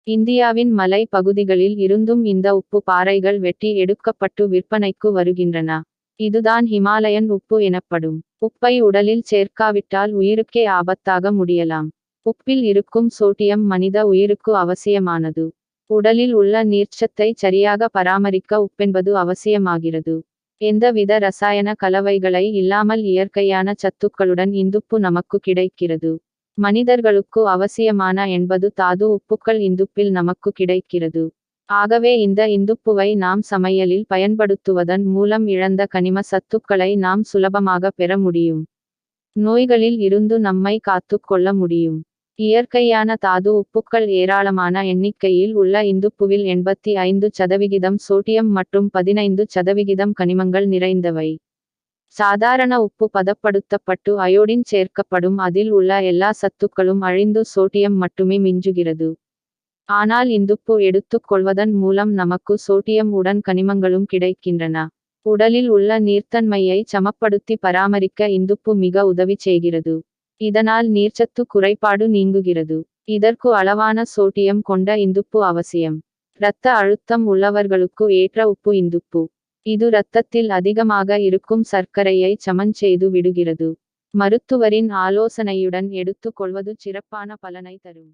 இந்தியாவின் மலை பகுதிகளில் இருந்தும் இந்த உப்பு பாறைகள் வெட்டி எடுக்கப்பட்டு விற்பனைக்கு வருகின்றன. இதுதான் ஹிமாலயன் உப்பு எனப்படும். உப்பை உடலில் சேர்க்காவிட்டால் உயிருக்கே ஆபத்தாக முடியலாம். உப்பில் இருக்கும் சோடியம் மனித உயிருக்கு அவசியமானது. உடலில் உள்ள நீர்ச்சத்தை சரியாக பராமரிக்க உப்பென்பது அவசியமாகிறது. எந்தவித ரசாயன கலவைகளை இல்லாமல் இயற்கையான சத்துக்களுடன் இந்துப்பு நமக்கு கிடைக்கிறது. மனிதர்களுக்கு அவசியமான 80 தாது உப்புக்கள் இந்துப்பில் நமக்கு கிடைக்கிறது. ஆகவே இந்த இந்துப்புவை நாம் சமையலில் பயன்படுத்துவதன் மூலம் இழந்த கனிம சத்துக்களை நாம் சுலபமாக பெற முடியும். நோய்களில் இருந்து நம்மை காத்துக் கொள்ள முடியும். இயற்கையான தாது உப்புக்கள் ஏராளமான எண்ணிக்கையில் உள்ள இந்துப்புவில் 85% சோடியம் மற்றும் 15% கனிமங்கள் நிறைந்தவை. சாதாரண உப்பு பதப்படுத்தப்பட்டு அயோடின் சேர்க்கப்படும் அதில் உள்ள எல்லா சத்துக்களும் அழிந்து சோடியம் மட்டுமே மிஞ்சுகிறது. ஆனால் இந்துப்பு எடுத்துக் கொள்வதன் மூலம் நமக்கு சோடியம் உடன் கனிமங்களும் கிடைக்கின்றன. உடலில் உள்ள நீர்த்தன்மையை சமப்படுத்தி பராமரிக்க இந்துப்பு மிக உதவி செய்கிறது. இதனால் நீர்ச்சத்து குறைபாடு நீங்குகிறது. இதற்கு அளவான சோடியம் கொண்ட இந்துப்பு அவசியம். இரத்த அழுத்தம் உள்ளவர்களுக்கு ஏற்ற உப்பு இந்துப்பு. இது இரத்தத்தில் அதிகமாக இருக்கும் சர்க்கரையை சமன் செய்து விடுகிறது. மருத்துவரின் ஆலோசனையுடன் எடுத்துக் கொள்வது சிறப்பான பலனை தரும்.